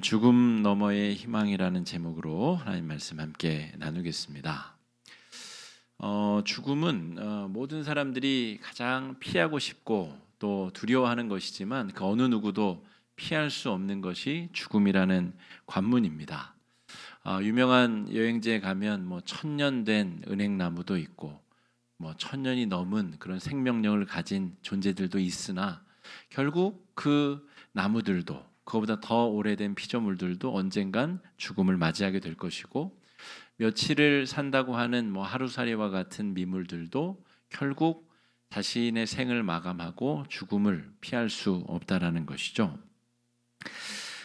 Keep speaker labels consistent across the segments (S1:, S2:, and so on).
S1: 오늘 죽음 너머의 희망이라는 제목으로 하나님 말씀 함께 나누겠습니다. 죽음은 모든 사람들이 가장 피하고 싶고 또 두려워하는 것이지만 그 어느 누구도 피할 수 없는 것이 죽음이라는 관문입니다. 유명한 여행지에 가면 뭐 1000년 된 은행나무도 있고 뭐 1000년이 넘은 그런 생명력을 가진 존재들도 있으나 결국 그 나무들도 그거보다 더 오래된 피조물들도 언젠간 죽음을 맞이하게 될 것이고 며칠을 산다고 하는 뭐 하루살이와 같은 미물들도 결국 자신의 생을 마감하고 죽음을 피할 수 없다라는 것이죠.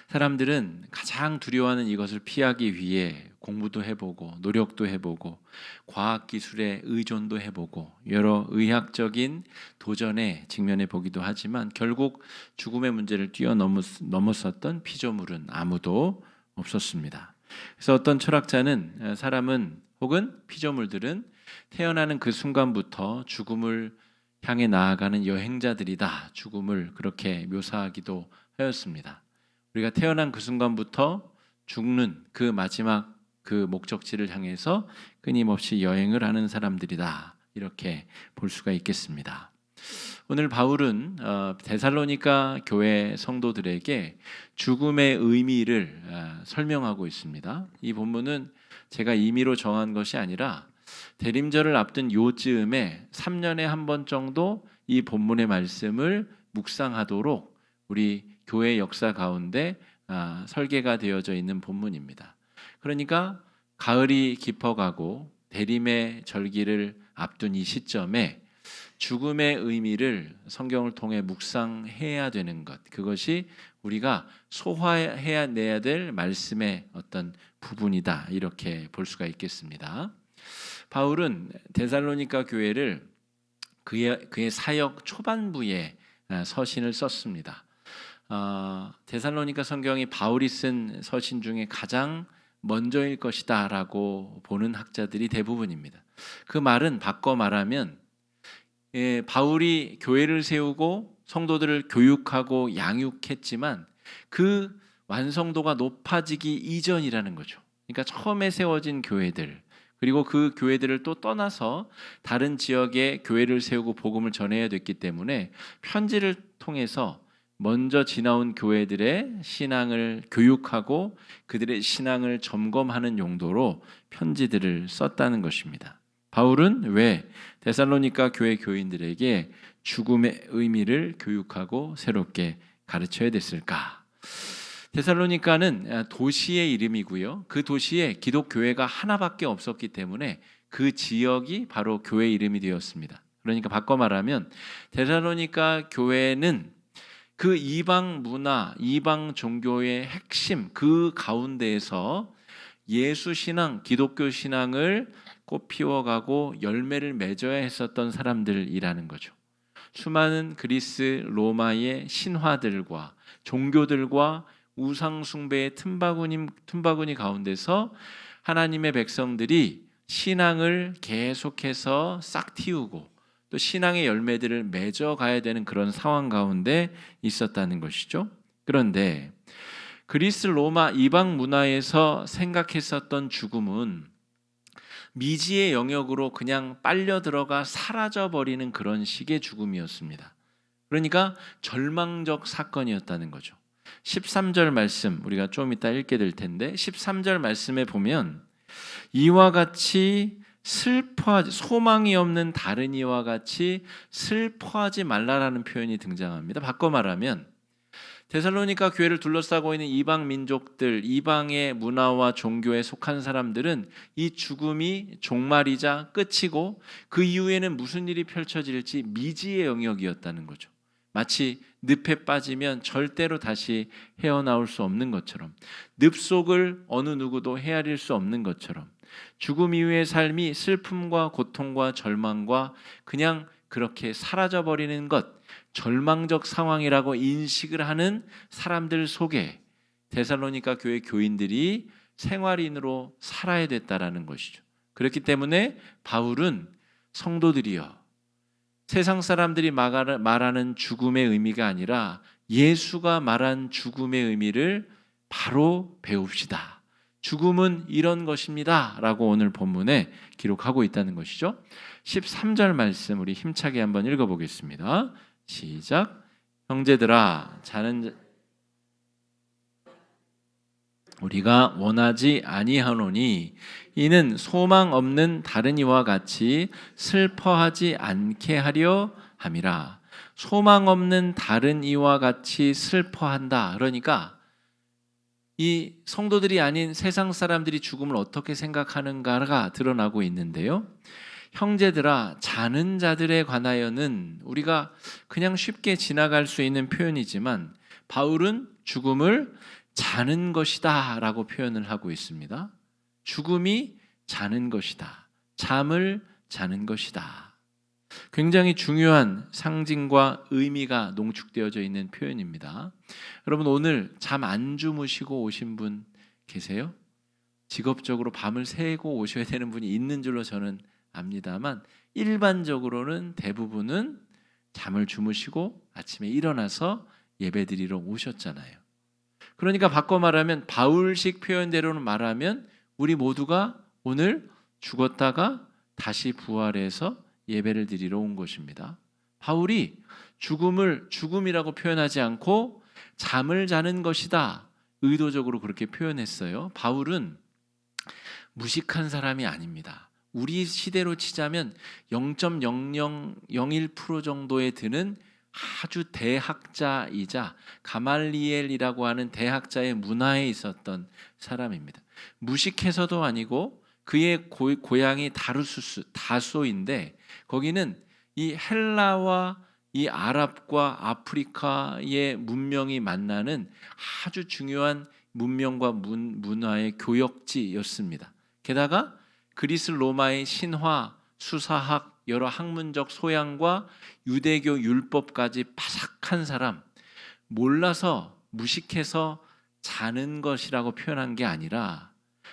S1: 사람들은 가장 두려워하는 이것을 피하기 위해 공부도 해보고 노력도 해보고 과학기술에 의존도 해보고 여러 의학적인 도전에 직면해 보기도 하지만 결국 죽음의 문제를 뛰어넘었었던 피조물은 아무도 없었습니다. 그래서 어떤 철학자는 사람은 혹은 피조물들은 태어나는 그 순간부터 죽음을 향해 나아가는 여행자들이다. 죽음을 그렇게 묘사하기도 하였습니다. 우리가 태어난 그 순간부터 죽는 그 마지막 그 목적지를 향해서 끊임없이 여행을 하는 사람들이다. 이렇게 볼 수가 있겠습니다. 오늘 바울은 데살로니가 교회 성도들에게 죽음의 의미를 설명하고 있습니다. 이 본문은 제가 임의로 정한 것이 아니라 대림절을 앞둔 요즈음에 3년에 한 번 정도 이 본문의 말씀을 묵상하도록 우리 교회 역사 가운데 설계가 되어져 있는 본문입니다. 그러니까 가을이 깊어가고 대림의 절기를 앞둔 이 시점에 죽음의 의미를 성경을 통해 묵상해야 되는 것, 그것이 우리가 소화해내야 될 말씀의 어떤 부분이다, 이렇게 볼 수가 있겠습니다. 바울은 데살로니가 교회를 그의 사역 초반부에 서신을 썼습니다. 데살로니가 성경이 바울이 쓴 서신 중에 가장 먼저일 것이다 라고 보는 학자들이 대부분입니다. 그 말은 바꿔 말하면 바울이 교회를 세우고 성도들을 교육하고 양육했지만 그 완성도가 높아지기 이전이라는 거죠. 그러니까 처음에 세워진 교회들 그리고 그 교회들을 또 떠나서 다른 지역에 교회를 세우고 복음을 전해야 됐기 때문에 편지를 통해서 먼저 지나온 교회들의 신앙을 교육하고 그들의 신앙을 점검하는 용도로 편지들을 썼다는 것입니다. 바울은 왜 데살로니가 교회 교인들에게 죽음의 의미를 교육하고 새롭게 가르쳐야 됐을까? 데살로니가는 도시의 이름이고요. 그 도시에 기독교회가 하나밖에 없었기 때문에 그 지역이 바로 교회 이름이 되었습니다. 그러니까 바꿔 말하면 데살로니가 교회는 그 이방 문화, 이방 종교의 핵심 그 가운데에서 예수 신앙, 기독교 신앙을 꽃 피워가고 열매를 맺어야 했었던 사람들이라는 거죠. 수많은 그리스, 로마의 신화들과 종교들과 우상 숭배의 틈바구니 가운데서 하나님의 백성들이 신앙을 계속해서 싹 틔우고 또 신앙의 열매들을 맺어가야 되는 그런 상황 가운데 있었다는 것이죠. 그런데 그리스, 로마, 이방 문화에서 생각했었던 죽음은 미지의 영역으로 그냥 빨려 들어가 사라져버리는 그런 식의 죽음이었습니다. 그러니까 절망적 사건이었다는 거죠. 13절 말씀 우리가 좀 이따 읽게 될 텐데 13절 말씀에 보면 이와 같이 슬퍼하지 소망이 없는 다른 이와 같이 슬퍼하지 말라라는 표현이 등장합니다. 바꿔 말하면 데살로니가 교회를 둘러싸고 있는 이방 민족들, 이방의 문화와 종교에 속한 사람들은 이 죽음이 종말이자 끝이고 그 이후에는 무슨 일이 펼쳐질지 미지의 영역이었다는 거죠. 마치 늪에 빠지면 절대로 다시 헤어나올 수 없는 것처럼 늪속을 어느 누구도 헤아릴 수 없는 것처럼 죽음 이후의 삶이 슬픔과 고통과 절망과 그냥 그렇게 사라져버리는 것, 절망적 상황이라고 인식을 하는 사람들 속에 데살로니가 교회 교인들이 생활인으로 살아야 됐다라는 것이죠. 그렇기 때문에 바울은 성도들이여 세상 사람들이 말하는 죽음의 의미가 아니라 예수가 말한 죽음의 의미를 바로 배웁시다. 죽음은 이런 것입니다 라고 오늘 본문에 기록하고 있다는 것이죠. 13절 말씀 우리 힘차게 한번 읽어보겠습니다. 시작. 형제들아, 우리가 원하지 아니하노니 이는 소망 없는 다른 이와 같이 슬퍼하지 않게 하려 함이라. 소망 없는 다른 이와 같이 슬퍼한다. 그러니까 이 성도들이 아닌 세상 사람들이 죽음을 어떻게 생각하는가가 드러나고 있는데요. 형제들아, 자는 자들에 관하여는 우리가 그냥 쉽게 지나갈 수 있는 표현이지만 바울은 죽음을 자는 것이다 라고 표현을 하고 있습니다. 죽음이 자는 것이다. 잠을 자는 것이다. 굉장히 중요한 상징과 의미가 농축되어져 있는 표현입니다. 여러분, 오늘 잠 안 주무시고 오신 분 계세요? 직업적으로 밤을 새고 오셔야 되는 분이 있는 줄로 저는 압니다만 일반적으로는 대부분은 잠을 주무시고 아침에 일어나서 예배드리러 오셨잖아요. 그러니까 바꿔 말하면 바울식 표현대로는 말하면 우리 모두가 오늘 죽었다가 다시 부활해서 예배를 드리러 온 것입니다. 바울이 죽음을 죽음이라고 표현하지 않고 잠을 자는 것이다 의도적으로 그렇게 표현했어요. 바울은 무식한 사람이 아닙니다. 우리 시대로 치자면 0.0001% 정도에 드는 아주 대학자이자 가말리엘이라고 하는 대학자의 문화에 있었던 사람입니다. 무식해서도 아니고 그의 고향이 다소인데 거기는 이 헬라와 이 아랍과 아프리카의 문명이 만나는 아주 중요한 문명과 문화의 교역지였습니다. 게다가 그리스 로마의 신화, 수사학, 여러 학문적 소양과 유대교 율법까지 파삭한 사람, 몰라서 무식해서 자는 것이라고 표현한 게 아니라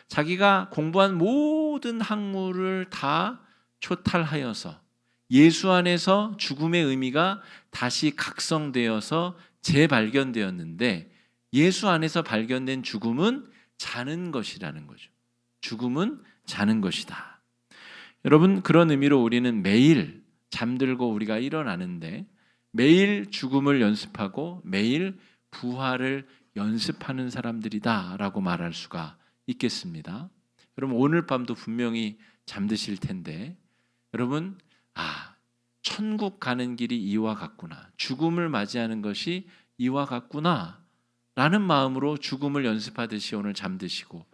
S1: 자기가 공부한 모든 학문을 다 초탈하여서 예수 안에서 죽음의 의미가 다시 각성되어서 재발견되었는데 예수 안에서 발견된 죽음은 자는 것이라는 거죠. 죽음은 자는 것이다. 여러분, 그런 의미로 우리는 매일 잠들고 우리가 일어나는데 매일 죽음을 연습하고 매일 부활을 연습하는 사람들이다 라고 말할 수가 있겠습니다. 여러분, 오늘 밤도 분명히 잠드실 텐데 여러분, 천국 가는 길이 이와 같구나, 죽음을 맞이하는 것이 이와 같구나 라는 마음으로 죽음을 연습하듯이 오늘 잠드시고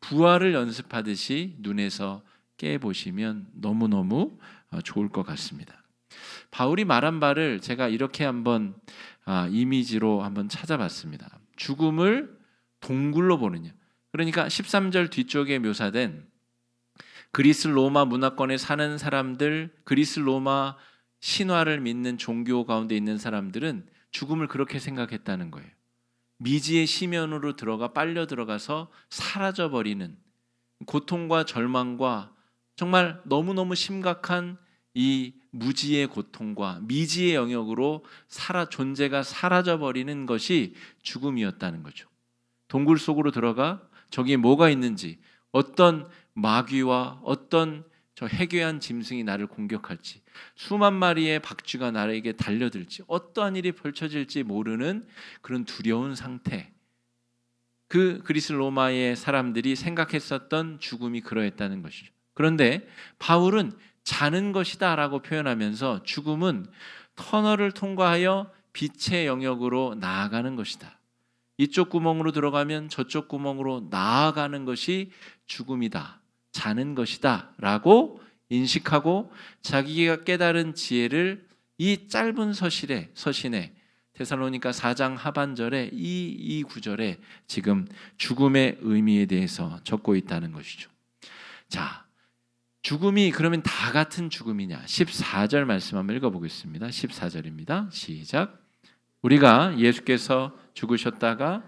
S1: 부활을 연습하듯이 눈에서 깨보시면 너무너무 좋을 것 같습니다. 바울이 말한 바를 제가 이렇게 한번 이미지로 한번 찾아봤습니다. 죽음을 동굴로 보느냐. 그러니까 13절 뒤쪽에 묘사된 그리스 로마 문화권에 사는 사람들, 그리스 로마 신화를 믿는 종교 가운데 있는 사람들은 죽음을 그렇게 생각했다는 거예요. 미지의 시면으로 빨려 들어가서 사라져버리는 고통과 절망과 정말 너무너무 심각한 이 무지의 고통과 미지의 영역으로 존재가 사라져버리는 것이 죽음이었다는 거죠. 동굴 속으로 들어가 저기에 뭐가 있는지, 어떤 마귀와 어떤 저 해괴한 짐승이 나를 공격할지, 수만 마리의 박쥐가 나에게 달려들지, 어떠한 일이 펼쳐질지 모르는 그런 두려운 상태. 그 그리스 로마의 사람들이 생각했었던 죽음이 그러했다는 것이죠. 그런데 바울은 자는 것이다 라고 표현하면서 죽음은 터널을 통과하여 빛의 영역으로 나아가는 것이다. 이쪽 구멍으로 들어가면 저쪽 구멍으로 나아가는 것이 죽음이다, 자는 것이다 라고 인식하고 자기가 깨달은 지혜를 이 짧은 서신에 데살로니가 4장 하반절에 이 구절에 지금 죽음의 의미에 대해서 적고 있다는 것이죠. 자, 죽음이 그러면 다 같은 죽음이냐? 14절 말씀 한번 읽어보겠습니다. 14절입니다. 시작. 우리가 예수께서 죽으셨다가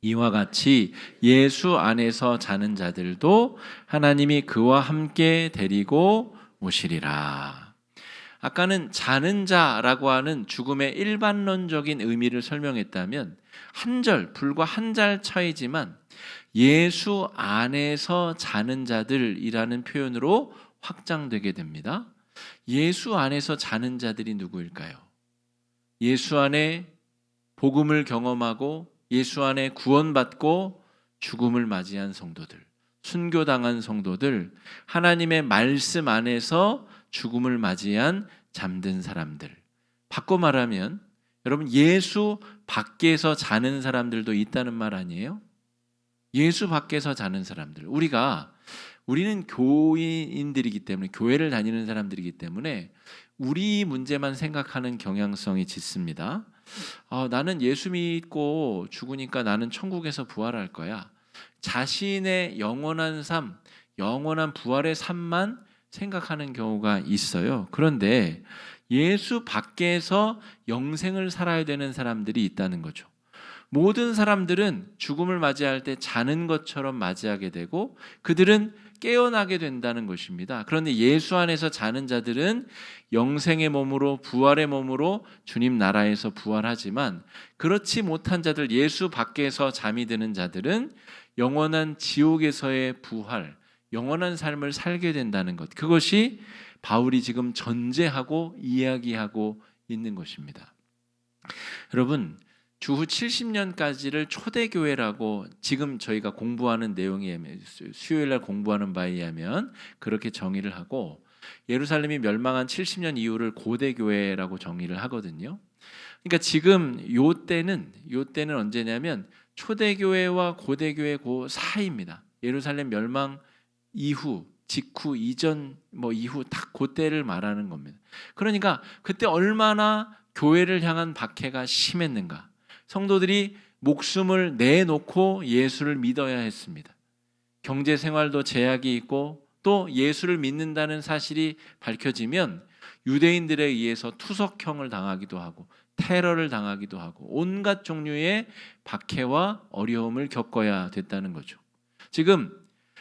S1: 이와 같이 예수 안에서 자는 자들도 하나님이 그와 함께 데리고 오시리라. 아까는 자는 자라고 하는 죽음의 일반론적인 의미를 설명했다면 불과 한 달 차이지만 예수 안에서 자는 자들이라는 표현으로 확장되게 됩니다. 예수 안에서 자는 자들이 누구일까요? 예수 안에 복음을 경험하고 예수 안에 구원받고 죽음을 맞이한 성도들, 순교당한 성도들, 하나님의 말씀 안에서 죽음을 맞이한 잠든 사람들. 바꿔 말하면 여러분, 예수 밖에서 자는 사람들도 있다는 말 아니에요? 예수 밖에서 자는 사람들. 우리는 교인들이기 때문에, 교회를 다니는 사람들이기 때문에 우리 문제만 생각하는 경향성이 짙습니다. 나는 예수 믿고 죽으니까 나는 천국에서 부활할 거야. 자신의 영원한 삶, 영원한 부활의 삶만 생각하는 경우가 있어요. 그런데 예수 밖에서 영생을 살아야 되는 사람들이 있다는 거죠. 모든 사람들은 죽음을 맞이할 때 자는 것처럼 맞이하게 되고 그들은 깨어나게 된다는 것입니다. 그런데 예수 안에서 자는 자들은 영생의 몸으로, 부활의 몸으로 주님 나라에서 부활하지만, 그렇지 못한 자들, 예수 밖에서 잠이 드는 자들은 영원한 지옥에서의 부활, 영원한 삶을 살게 된다는 것, 그것이 바울이 지금 전제하고 이야기하고 있는 것입니다. 여러분, 주후 70년까지를 초대교회라고 지금 저희가 공부하는 내용에 의하면, 수요일날 공부하는 바에 의하면 그렇게 정의를 하고, 예루살렘이 멸망한 70년 이후를 고대교회라고 정의를 하거든요. 그러니까 지금 요 때는 언제냐면 초대교회와 고대교회 그 사이입니다. 예루살렘 멸망 이후, 직후, 이전, 이후 딱 그때를 말하는 겁니다. 그러니까 그때 얼마나 교회를 향한 박해가 심했는가. 성도들이 목숨을 내놓고 예수를 믿어야 했습니다. 경제 생활도 제약이 있고 또 예수를 믿는다는 사실이 밝혀지면 유대인들에 의해서 투석형을 당하기도 하고 테러를 당하기도 하고 온갖 종류의 박해와 어려움을 겪어야 됐다는 거죠. 지금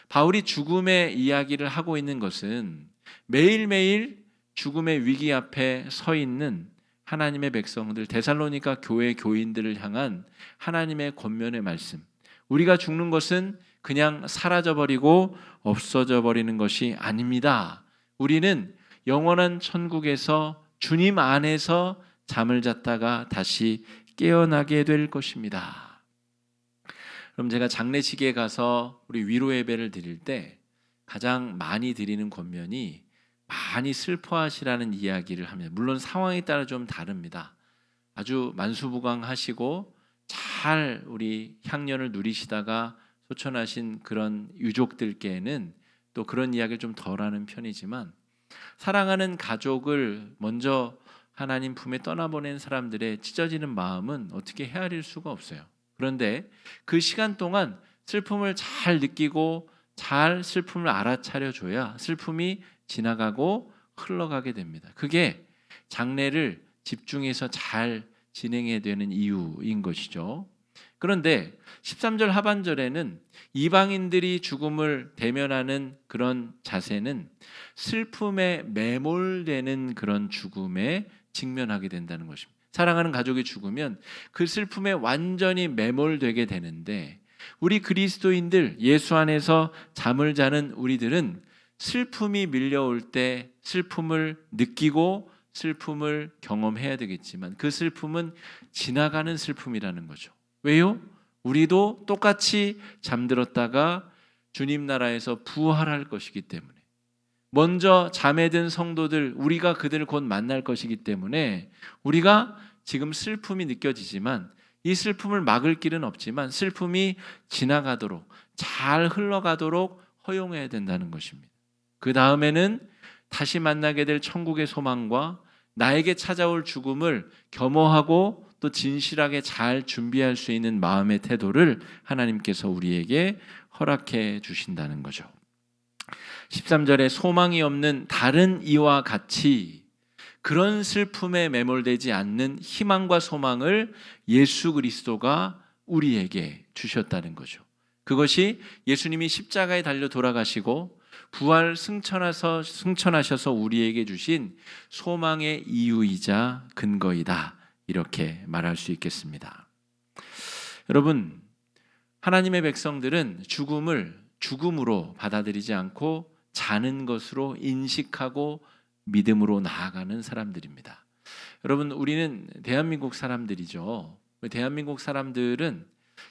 S1: 바울이 죽음의 이야기를 하고 있는 것은 매일매일 죽음의 위기 앞에 서 있는 하나님의 백성들, 데살로니가 교회 교인들을 향한 하나님의 권면의 말씀. 우리가 죽는 것은 그냥 사라져버리고 없어져 버리는 것이 아닙니다. 우리는 영원한 천국에서 주님 안에서 잠을 잤다가 다시 깨어나게 될 것입니다. 그럼 제가 장례식에 가서 우리 위로 예배를 드릴 때 가장 많이 드리는 권면이 많이 슬퍼하시라는 이야기를 합니다. 물론 상황에 따라 좀 다릅니다. 아주 만수무강하시고 잘 우리 향년을 누리시다가 소천하신 그런 유족들께는 또 그런 이야기를 좀 덜하는 편이지만, 사랑하는 가족을 먼저 하나님 품에 떠나보낸 사람들의 찢어지는 마음은 어떻게 헤아릴 수가 없어요. 그런데 그 시간 동안 슬픔을 잘 느끼고 잘 슬픔을 알아차려줘야 슬픔이 지나가고 흘러가게 됩니다. 그게 장례를 집중해서 잘 진행해야 되는 이유인 것이죠. 그런데 13절 하반절에는 이방인들이 죽음을 대면하는 그런 자세는 슬픔에 매몰되는 그런 죽음에 직면하게 된다는 것입니다. 사랑하는 가족이 죽으면 그 슬픔에 완전히 매몰되게 되는데, 우리 그리스도인들, 예수 안에서 잠을 자는 우리들은 슬픔이 밀려올 때 슬픔을 느끼고 슬픔을 경험해야 되겠지만 그 슬픔은 지나가는 슬픔이라는 거죠. 왜요? 우리도 똑같이 잠들었다가 주님 나라에서 부활할 것이기 때문에, 먼저 잠에 든 성도들, 우리가 그들을 곧 만날 것이기 때문에 우리가 지금 슬픔이 느껴지지만 이 슬픔을 막을 길은 없지만 슬픔이 지나가도록, 잘 흘러가도록 허용해야 된다는 것입니다. 그 다음에는 다시 만나게 될 천국의 소망과 나에게 찾아올 죽음을 겸허하고 또 진실하게 잘 준비할 수 있는 마음의 태도를 하나님께서 우리에게 허락해 주신다는 거죠. 13절에 소망이 없는 다른 이와 같이 그런 슬픔에 매몰되지 않는 희망과 소망을 예수 그리스도가 우리에게 주셨다는 거죠. 그것이 예수님이 십자가에 달려 돌아가시고 부활 승천하셔서 우리에게 주신 소망의 이유이자 근거이다, 이렇게 말할 수 있겠습니다. 여러분, 하나님의 백성들은 죽음을 죽음으로 받아들이지 않고 자는 것으로 인식하고 믿음으로 나아가는 사람들입니다. 여러분, 우리는 대한민국 사람들이죠. 대한민국 사람들은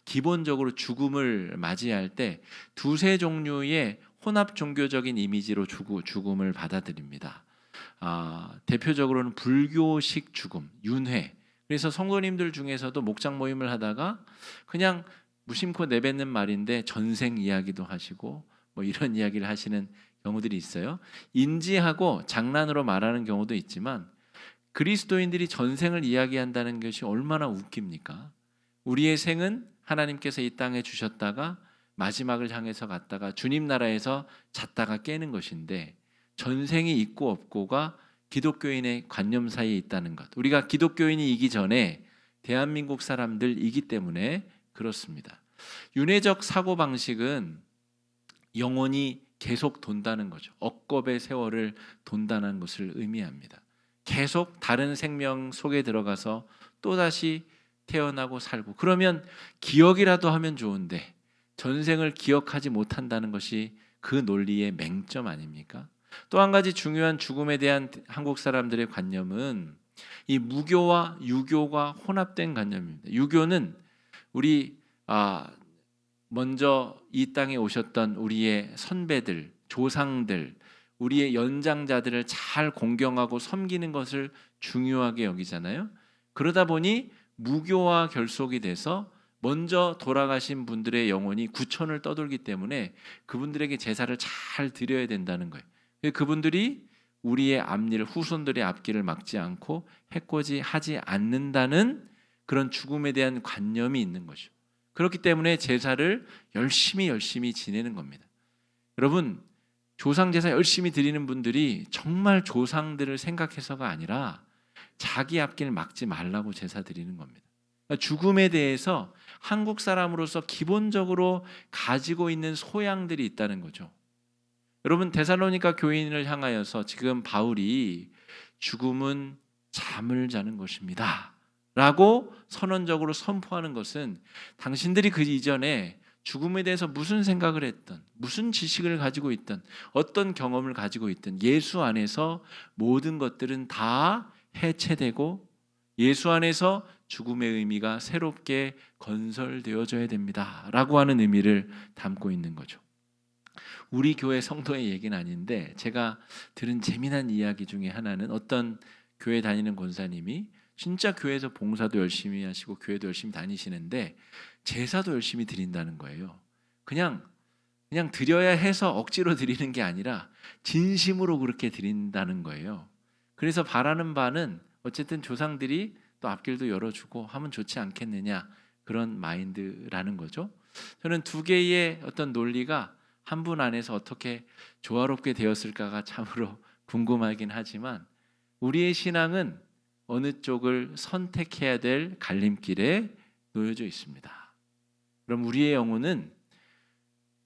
S1: 기본적으로 죽음을 맞이할 때 두세 종류의 혼합 종교적인 이미지로 죽음을 받아들입니다. 대표적으로는 불교식 죽음, 윤회. 그래서 성도님들 중에서도 목장 모임을 하다가 그냥 무심코 내뱉는 말인데 전생 이야기도 하시고 뭐 이런 이야기를 하시는 경우들이 있어요. 인지하고 장난으로 말하는 경우도 있지만 그리스도인들이 전생을 이야기한다는 것이 얼마나 웃깁니까? 우리의 생은 하나님께서 이 땅에 주셨다가 마지막을 향해서 갔다가 주님 나라에서 잤다가 깨는 것인데 전생이 있고 없고가 기독교인의 관념 사이에 있다는 것. 우리가 기독교인이기 전에 대한민국 사람들이기 때문에 그렇습니다. 윤회적 사고방식은 영혼이 계속 돈다는 거죠. 억겁의 세월을 돈다는 것을 의미합니다. 계속 다른 생명 속에 들어가서 또다시 태어나고 살고, 그러면 기억이라도 하면 좋은데 전생을 기억하지 못한다는 것이 그 논리의 맹점 아닙니까? 또 한 가지 중요한 죽음에 대한 한국 사람들의 관념은 이 무교와 유교가 혼합된 관념입니다. 유교는 우리 먼저 이 땅에 오셨던 우리의 선배들, 조상들, 우리의 연장자들을 잘 공경하고 섬기는 것을 중요하게 여기잖아요. 그러다 보니 무교와 결속이 돼서 먼저 돌아가신 분들의 영혼이 구천을 떠돌기 때문에 그분들에게 제사를 잘 드려야 된다는 거예요. 그분들이 우리의 앞일, 후손들의 앞길을 막지 않고 해코지하지 않는다는 그런 죽음에 대한 관념이 있는 거죠. 그렇기 때문에 제사를 열심히 지내는 겁니다. 여러분, 조상 제사 열심히 드리는 분들이 정말 조상들을 생각해서가 아니라 자기 앞길 막지 말라고 제사 드리는 겁니다. 그러니까 죽음에 대해서 한국 사람으로서 기본적으로 가지고 있는 소양들이 있다는 거죠. 여러분, 데살로니가 교인을 향하여서 지금 바울이 죽음은 잠을 자는 것입니다 라고 선언적으로 선포하는 것은 당신들이 그 이전에 죽음에 대해서 무슨 생각을 했던, 무슨 지식을 가지고 있던, 어떤 경험을 가지고 있던 예수 안에서 모든 것들은 다 해체되고 예수 안에서 죽음의 의미가 새롭게 건설되어져야 됩니다 라고 하는 의미를 담고 있는 거죠. 우리 교회 성도의 얘기는 아닌데 제가 들은 재미난 이야기 중에 하나는 어떤 교회 다니는 권사님이 진짜 교회에서 봉사도 열심히 하시고 교회도 열심히 다니시는데 제사도 열심히 드린다는 거예요. 그냥 드려야 해서 억지로 드리는 게 아니라 진심으로 그렇게 드린다는 거예요. 그래서 바라는 바는 어쨌든 조상들이 또 앞길도 열어주고 하면 좋지 않겠느냐, 그런 마인드라는 거죠. 저는 두 개의 어떤 논리가 한 분 안에서 어떻게 조화롭게 되었을까가 참으로 궁금하긴 하지만 우리의 신앙은 어느 쪽을 선택해야 될 갈림길에 놓여져 있습니다. 그럼 우리의 영혼은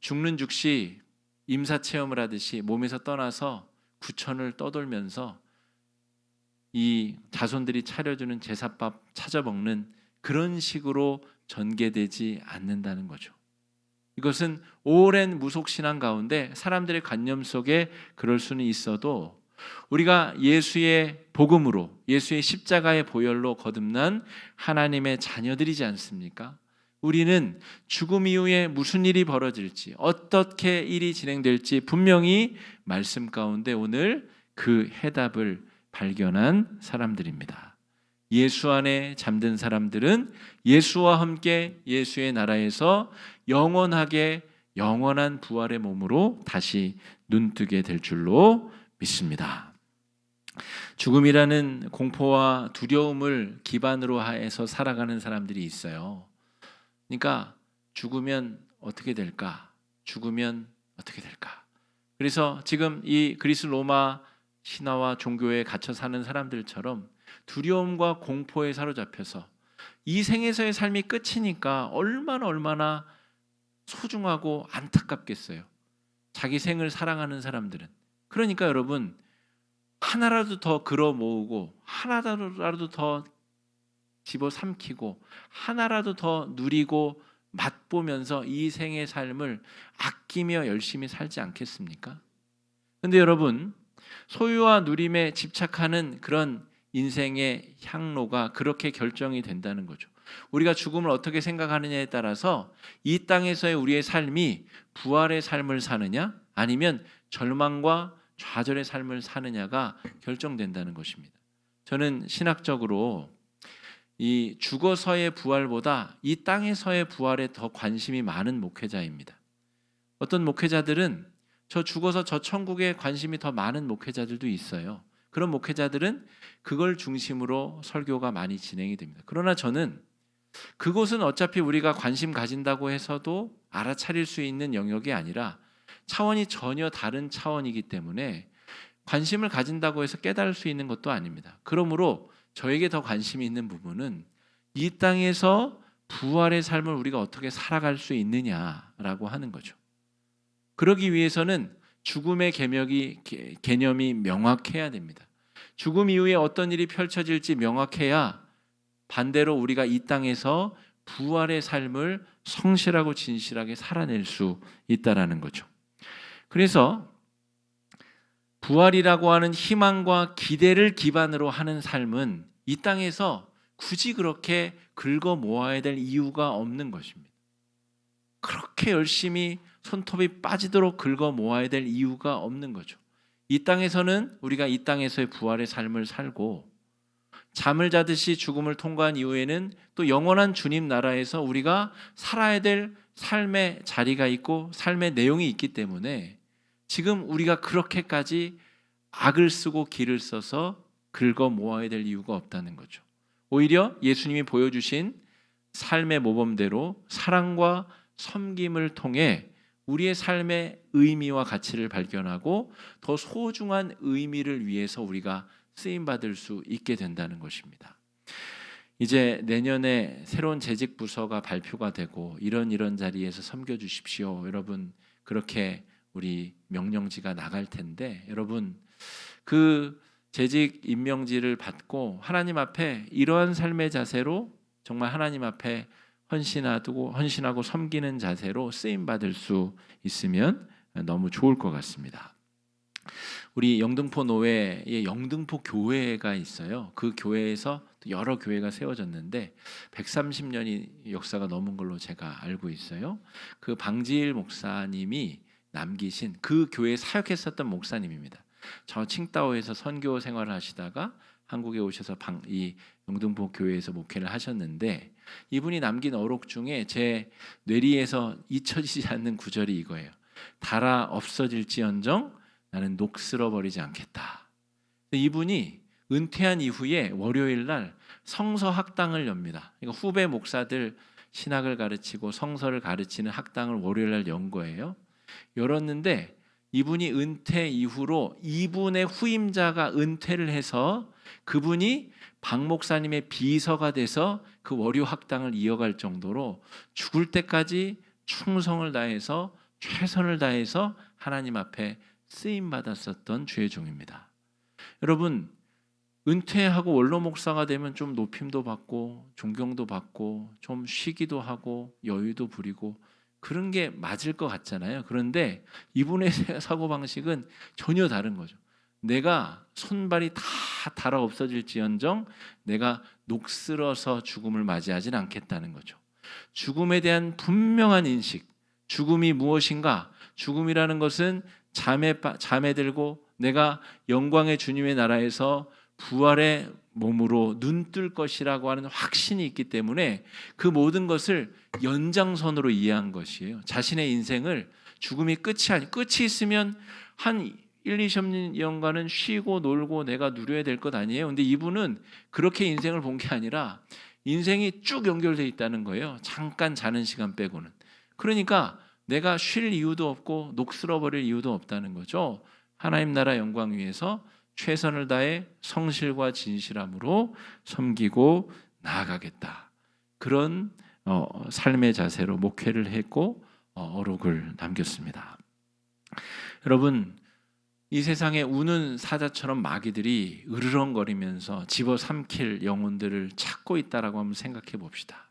S1: 죽는 즉시 임사체험을 하듯이 몸에서 떠나서 구천을 떠돌면서 이 자손들이 차려주는 제사밥 찾아 먹는 그런 식으로 전개되지 않는다는 거죠. 이것은 오랜 무속신앙 가운데 사람들의 관념 속에 그럴 수는 있어도 우리가 예수의 복음으로, 예수의 십자가의 보혈로 거듭난 하나님의 자녀들이지 않습니까? 우리는 죽음 이후에 무슨 일이 벌어질지, 어떻게 일이 진행될지 분명히 말씀 가운데 오늘 그 해답을 발견한 사람들입니다. 예수 안에 잠든 사람들은 예수와 함께 예수의 나라에서 영원하게 영원한 부활의 몸으로 다시 눈뜨게 될 줄로 믿습니다. 죽음이라는 공포와 두려움을 기반으로 해서 살아가는 사람들이 있어요. 그러니까 죽으면 어떻게 될까? 죽으면 어떻게 될까? 그래서 지금 이 그리스 로마 신화와 종교에 갇혀 사는 사람들처럼 두려움과 공포에 사로잡혀서 이 생에서의 삶이 끝이니까 얼마나 소중하고 안타깝겠어요. 자기 생을 사랑하는 사람들은. 그러니까 여러분, 하나라도 더 걸어 모으고 하나라도 더 집어삼키고 하나라도 더 누리고 맛보면서 이 생의 삶을 아끼며 열심히 살지 않겠습니까? 근데 여러분, 소유와 누림에 집착하는 그런 인생의 향로가 그렇게 결정이 된다는 거죠. 우리가 죽음을 어떻게 생각하느냐에 따라서 이 땅에서의 우리의 삶이 부활의 삶을 사느냐 아니면 절망과 좌절의 삶을 사느냐가 결정된다는 것입니다. 저는 신학적으로 이 죽어서의 부활보다 이 땅에서의 부활에 더 관심이 많은 목회자입니다. 어떤 목회자들은 저 죽어서 저 천국에 관심이 더 많은 목회자들도 있어요. 그런 목회자들은 그걸 중심으로 설교가 많이 진행이 됩니다. 그러나 저는 그곳은 어차피 우리가 관심 가진다고 해서도 알아차릴 수 있는 영역이 아니라 차원이 전혀 다른 차원이기 때문에 관심을 가진다고 해서 깨달을 수 있는 것도 아닙니다. 그러므로 저에게 더 관심이 있는 부분은 이 땅에서 부활의 삶을 우리가 어떻게 살아갈 수 있느냐라고 하는 거죠. 그러기 위해서는 죽음의 개념이 명확해야 됩니다. 죽음 이후에 어떤 일이 펼쳐질지 명확해야 반대로 우리가 이 땅에서 부활의 삶을 성실하고 진실하게 살아낼 수 있다라는 거죠. 그래서 부활이라고 하는 희망과 기대를 기반으로 하는 삶은 이 땅에서 굳이 그렇게 긁어 모아야 될 이유가 없는 것입니다. 그렇게 열심히 손톱이 빠지도록 긁어 모아야 될 이유가 없는 거죠. 이 땅에서는 우리가 이 땅에서의 부활의 삶을 살고 잠을 자듯이 죽음을 통과한 이후에는 또 영원한 주님 나라에서 우리가 살아야 될 삶의 자리가 있고 삶의 내용이 있기 때문에 지금 우리가 그렇게까지 악을 쓰고 기를 써서 긁어 모아야 될 이유가 없다는 거죠. 오히려 예수님이 보여주신 삶의 모범대로 사랑과 섬김을 통해 우리의 삶의 의미와 가치를 발견하고 더 소중한 의미를 위해서 우리가 쓰임받을 수 있게 된다는 것입니다. 이제 내년에 새로운 재직 부서가 발표가 되고 이런 자리에서 섬겨주십시오. 여러분 그렇게 우리 명령지가 나갈 텐데 여러분 그 재직 임명지를 받고 하나님 앞에 이러한 삶의 자세로 정말 하나님 앞에 헌신하고 섬기는 자세로 쓰임받을 수 있으면 너무 좋을 것 같습니다. 우리 영등포 노회에 영등포 교회가 있어요. 그 교회에서 여러 교회가 세워졌는데 130년이 역사가 넘은 걸로 제가 알고 있어요. 그 방지일 목사님이 남기신 그 교회에 사역했었던 목사님입니다. 저 칭다오에서 선교 생활을 하시다가 한국에 오셔서 이 영등포 교회에서 목회를 하셨는데 이분이 남긴 어록 중에 제 뇌리에서 잊혀지지 않는 구절이 이거예요. 달아 없어질지언정 나는 녹슬어 버리지 않겠다. 이분이 은퇴한 이후에 월요일 날 성서 학당을 엽니다. 그러니까 후배 목사들 신학을 가르치고 성서를 가르치는 학당을 월요일 날 연 거예요. 열었는데 이분이 은퇴 이후로 이분의 후임자가 은퇴를 해서 그분이 박 목사님의 비서가 돼서 그 월요 학당을 이어갈 정도로 죽을 때까지 충성을 다해서 최선을 다해서 하나님 앞에 쓰임 받았었던 주의 종입니다. 여러분 은퇴하고 원로 목사가 되면 좀 높임도 받고 존경도 받고 좀 쉬기도 하고 여유도 부리고 그런 게 맞을 것 같잖아요. 그런데 이분의 사고방식은 전혀 다른 거죠. 내가 손발이 다 닳아 없어질지언정 내가 녹슬어서 죽음을 맞이하진 않겠다는 거죠. 죽음에 대한 분명한 인식, 죽음이 무엇인가? 죽음이라는 것은 잠에 들고 내가 영광의 주님의 나라에서 부활의 몸으로 눈뜰 것이라고 하는 확신이 있기 때문에 그 모든 것을 연장선으로 이해한 것이에요. 자신의 인생을 죽음이 끝이 있으면 한 1, 2년간은 쉬고 놀고 내가 누려야 될 것 아니에요. 근데 이분은 그렇게 인생을 본 게 아니라 인생이 쭉 연결되어 있다는 거예요. 잠깐 자는 시간 빼고는. 그러니까 내가 쉴 이유도 없고 녹슬어 버릴 이유도 없다는 거죠. 하나님 나라 영광 위해서 최선을 다해 성실과 진실함으로 섬기고 나아가겠다. 그런 삶의 자세로 목회를 했고 어록을 남겼습니다. 여러분 이 세상에 우는 사자처럼 마귀들이 으르렁거리면서 집어삼킬 영혼들을 찾고 있다라고 한번 생각해 봅시다.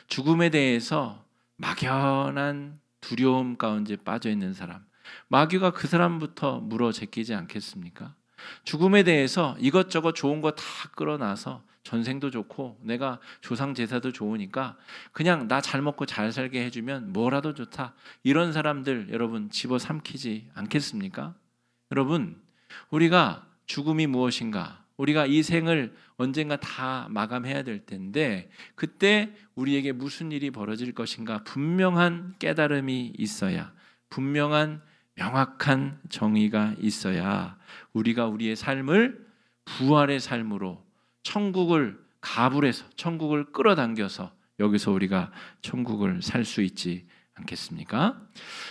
S1: 죽음에 대해서 막연한 두려움 가운데 빠져 있는 사람, 마귀가 그 사람부터 물어 제끼지 않겠습니까? 죽음에 대해서 이것저것 좋은 거 다 끌어놔서 전생도 좋고 내가 조상 제사도 좋으니까 그냥 나 잘 먹고 잘 살게 해주면 뭐라도 좋다, 이런 사람들 여러분 집어삼키지 않겠습니까? 여러분, 우리가 죽음이 무엇인가, 우리가 이 생을 언젠가 다 마감해야 될 텐데 그때 우리에게 무슨 일이 벌어질 것인가 분명한 깨달음이 있어야, 분명한 명확한 정의가 있어야 우리가 우리의 삶을 부활의 삶으로 천국을 가불해서 천국을 끌어당겨서 여기서 우리가 천국을 살 수 있지 않겠습니까?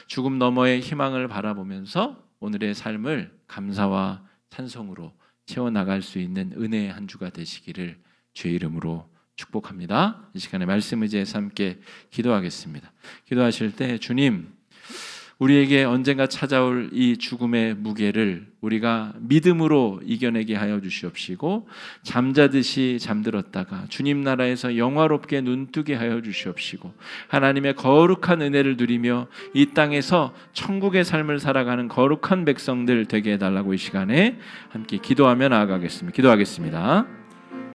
S1: 죽음 너머의 희망을 바라보면서 오늘의 삶을 감사와 찬송으로 채워나갈 수 있는 은혜의 한 주가 되시기를 주의 이름으로 축복합니다. 이 시간에 말씀 의지해서 함께 기도하겠습니다. 기도하실 때 주님, 우리에게 언젠가 찾아올 이 죽음의 무게를 우리가 믿음으로 이겨내게 하여 주시옵시고, 잠자듯이 잠들었다가 주님 나라에서 영화롭게 눈뜨게 하여 주시옵시고, 하나님의 거룩한 은혜를 누리며 이 땅에서 천국의 삶을 살아가는 거룩한 백성들 되게 해달라고 이 시간에 함께 기도하며 나아가겠습니다. 기도하겠습니다.